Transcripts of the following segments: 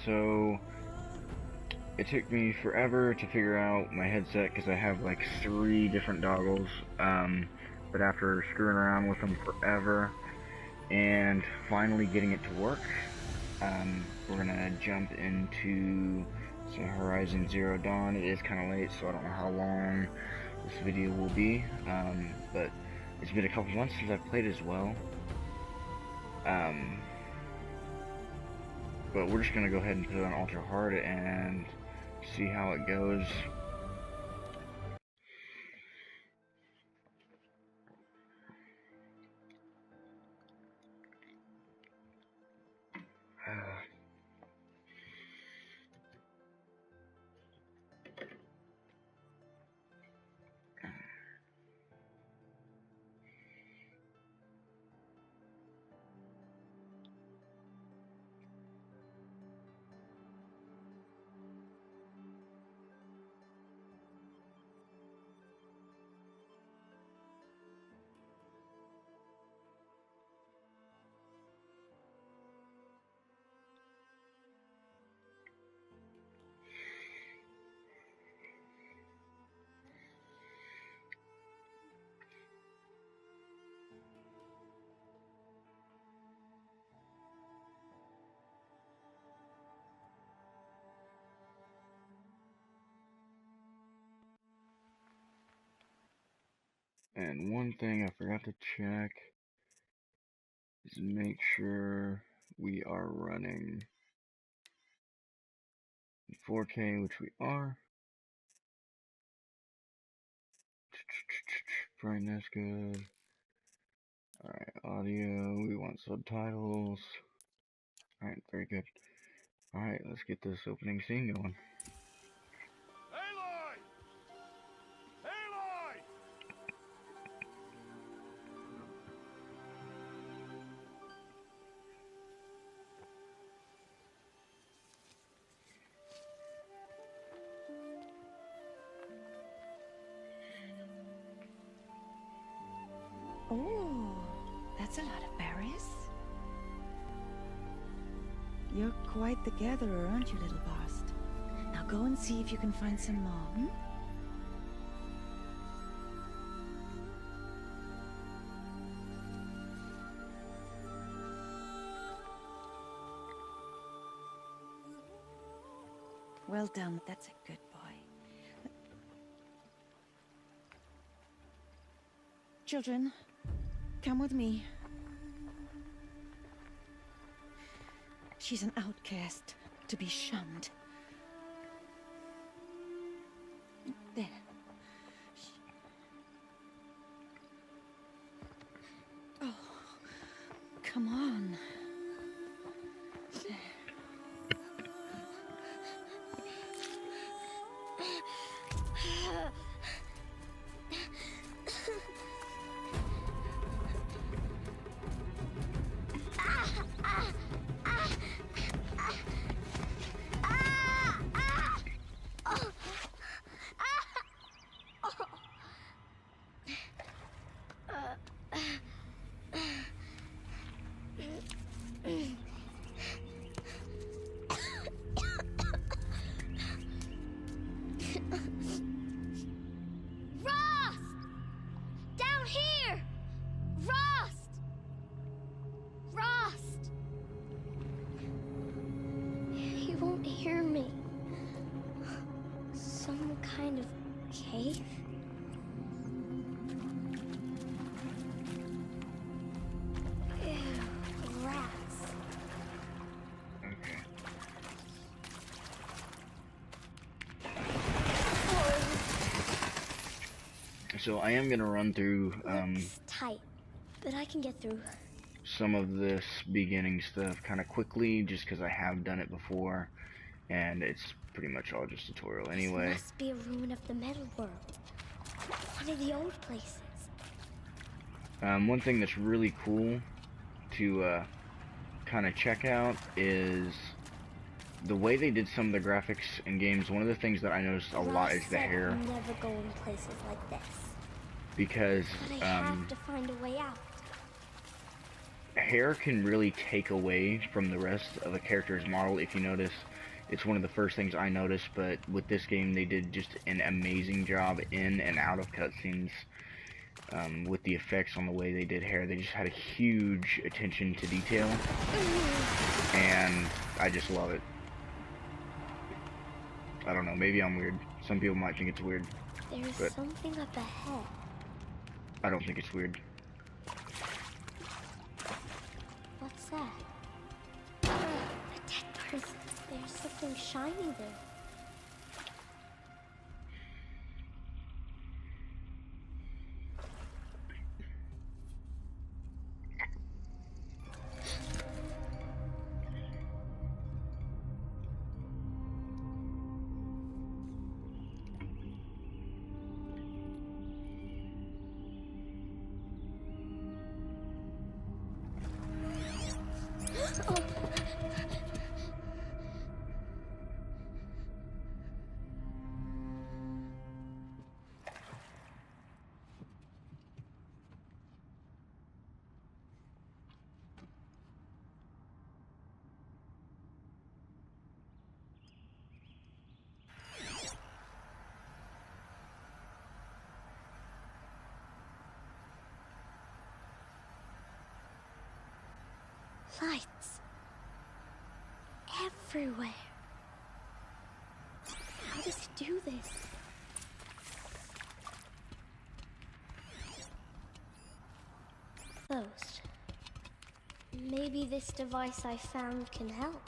So it took me forever to figure out my headset because I have like 3 different doggles. But after screwing around with them forever and finally getting it to work, we're gonna jump into Horizon Zero Dawn. It is kind of late, so I don't know how long this video will be, but it's been a couple months since I've played as well. But we're just gonna go ahead and put it on ultra hard and see how it goes. And one thing I forgot to check is make sure we are running in 4K, which we are. Brightness good. Alright, audio, we want subtitles. Alright, very good. Alright, let's get this opening scene going. Oh, that's a lot of berries. You're quite the gatherer, aren't you, little Bast? Now go and see if you can find some more, hmm? Well done, that's a good boy. Children, come with me. She's an outcast, to be shunned. There. Oh, come on. Hear me. Some kind of cave? Ew, rats. Okay. So I am gonna run through It's tight, but I can get through. some of this beginning stuff kind of quickly, just because I have done it before. And it's pretty much all just tutorial anyway. This must be a ruin of the metal world. One of the old places. One thing that's really cool to kind of check out is the way they did some of the graphics in games. One of the things that I noticed a lot is the hair. Never go in places like this. Because But I have to find a way out. hair can really take away from the rest of a character's model. If you notice, it's one of the first things I noticed, but with this game they did just an amazing job in and out of cutscenes. With the effects on the way they did hair. They just had a huge attention to detail, and I just love it. I don't know, maybe I'm weird. Some people might think it's weird. There's but something up ahead. I don't think it's weird. What's that? A dead person. There's something shiny there. Lights. Everywhere. How does he do this? Closed. Maybe this device I found can help.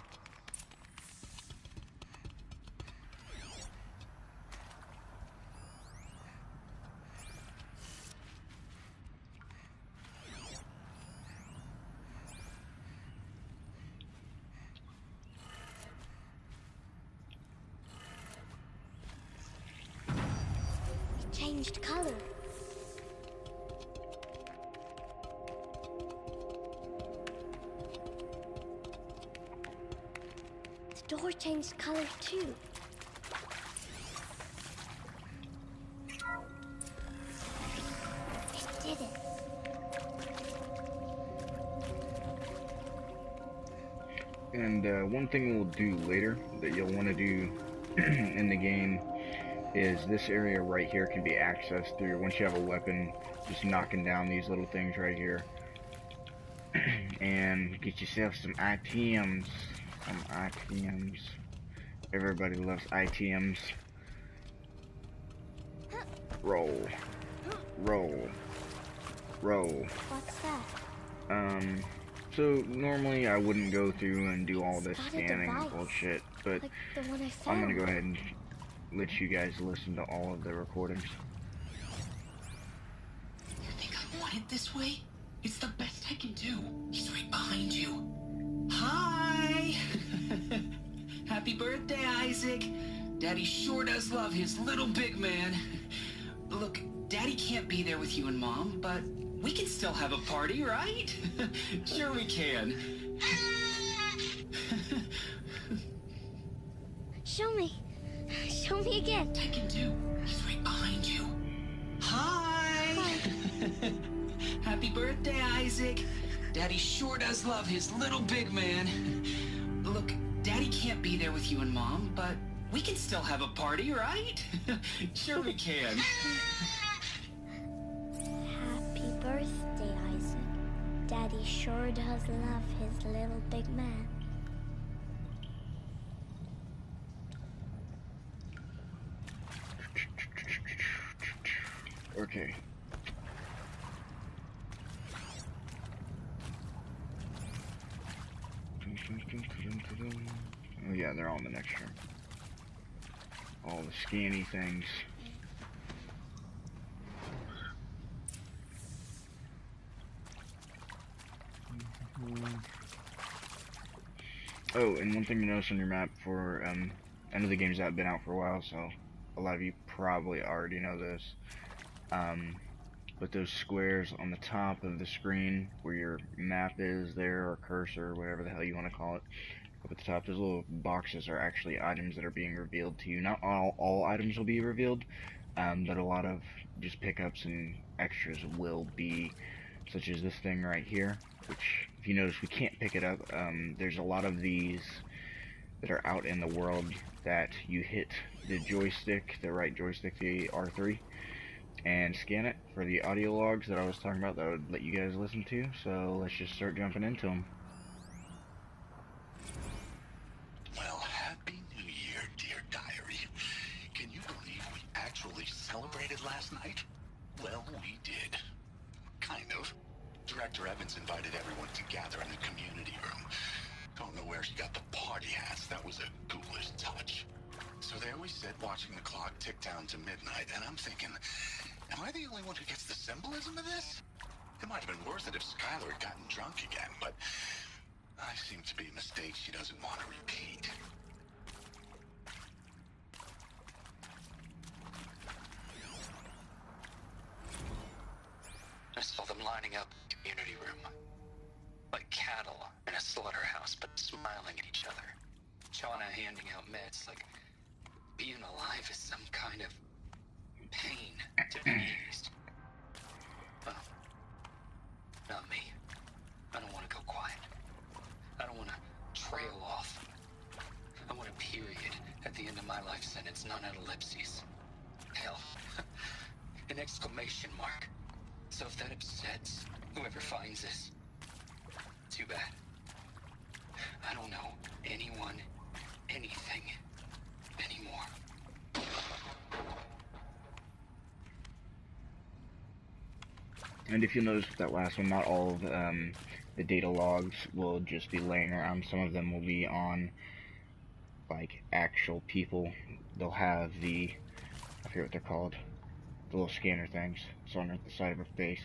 Changed color. The door changed color too. It did it. And one thing we'll do later that you'll want to do in the game is this area right here can be accessed through, once you have a weapon, just knocking down these little things right here. And get yourself some items. Some items. Everybody loves items. Roll. Roll. Roll. What's that? So normally I wouldn't go through and do all this It's got a scanning device, bullshit, but like the one I found. I'm gonna go ahead and let you guys listen to all of the recordings. You think I want it this way? It's the best I can do. He's right behind you. Hi! Happy birthday, Isaac. Daddy sure does love his little big man. Look, Daddy can't be there with you and Mom, but we can still have a party, right? Sure we can. Show me. Show me again. I can do. He's right behind you. Hi! Happy birthday, Isaac. Daddy sure does love his little big man. Look, Daddy can't be there with you and Mom, but we can still have a party, right? Sure we can. Happy birthday, Isaac. Daddy sure does love his little big man. Okay. Oh yeah, they're all in the next room. All the scanny things. Oh, and one thing to notice on your map for, I know the game's not been out for a while, so a lot of you probably already know this. But those squares on the top of the screen where your map is there, or cursor, or whatever the hell you want to call it, up at the top, those little boxes are actually items that are being revealed to you. Not all items will be revealed, but a lot of just pickups and extras will be, such as this thing right here, which if you notice, we can't pick it up. There's a lot of these that are out in the world that you hit the joystick, the right joystick, the R3, and scan it for the audio logs that I was talking about that I would let you guys listen to. So let's just start jumping into them. Well, Happy New Year, dear diary. Can you believe we actually celebrated last night? Well, we did. Kind of. Director Evans invited everyone to gather in the community room. Don't know where she got the party hats. That was a ghoulish touch. So there we sit, watching the clock tick down to midnight, and I'm thinking, am I the only one who gets the symbolism of this? It might have been worth it if Skylar had gotten drunk again, but I seem to be a mistake she doesn't want to repeat. I saw them lining up in the community room. Like cattle in a slaughterhouse, but smiling at each other. Shauna handing out meds like being alive is some kind of pain to be eased. Well, not me. I don't want to go quiet. I don't want to trail off. I want a period at the end of my life sentence, not an ellipses. Hell, an exclamation mark. So if that upsets whoever finds this, too bad. I don't know anyone, anything, anymore. And if you'll notice with that last one, not all of the data logs will just be laying around. Some of them will be on, like, actual people. They'll have the, I forget what they're called, the little scanner things. It's on the side of her face.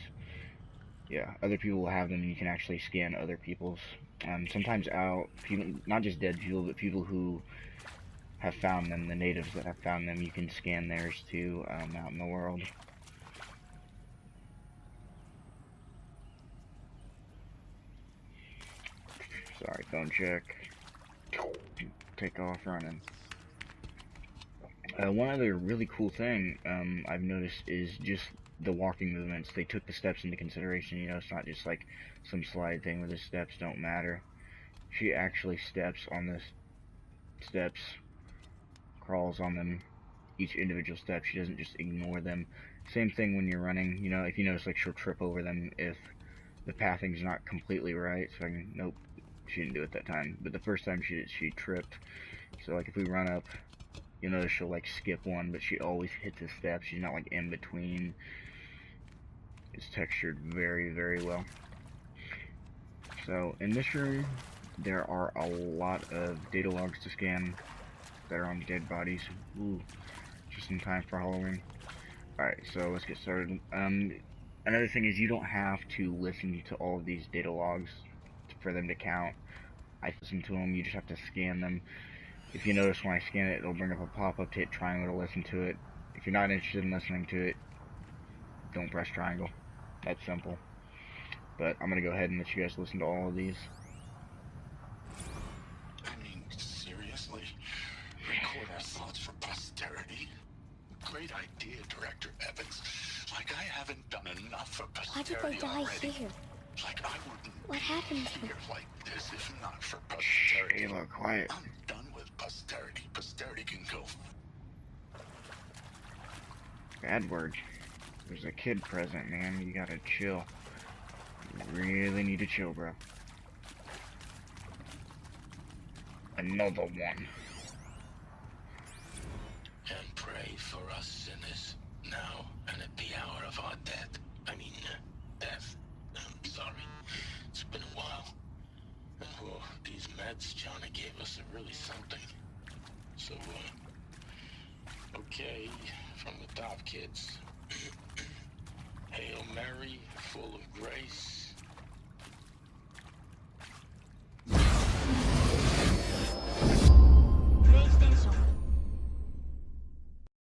Yeah, other people will have them, and you can actually scan other people's. Sometimes out, people, not just dead people, but people who have found them, the natives that have found them, you can scan theirs too, out in the world. Sorry, phone check. Take off running. One other really cool thing I've noticed is just the walking movements. They took the steps into consideration. You know, it's not just like some slide thing where the steps don't matter. She actually steps on the steps, crawls on them, each individual step. She doesn't just ignore them. Same thing when you're running. You know, if you notice, like, she'll trip over them if the pathing's not completely right. So nope, she didn't do it that time. But the first time she tripped. So like if we run up, you notice she'll like skip one, but she always hits the steps. She's not like in between. It's textured very, very well. So in this room, there are a lot of data logs to scan that are on dead bodies. Ooh, just in time for Halloween. Alright, so let's get started. Another thing is you don't have to listen to all of these data logs for them to count. I listen to them, you just have to scan them. If you notice when I scan it, it'll bring up a pop-up to hit triangle to listen to it. If you're not interested in listening to it, don't press triangle. That's simple. But I'm going to go ahead and let you guys listen to all of these. I mean, seriously? Record our thoughts for posterity? Great idea, Director Evans. Like I haven't done enough for Why did posterity they die already. here? Like I wouldn't What happened to be them? here like this if not for posterity. Ayla, quiet. I'm done with posterity. Posterity can go. Bad word. There's a kid present, man. You gotta chill. You really need to chill, bro. Another one. And pray for us sinners, now and at the hour of our death. Death. I'm sorry. It's been a while. And well, these meds Johnny gave us are really something. So, okay, from the top, kids. Hail Mary, full of grace.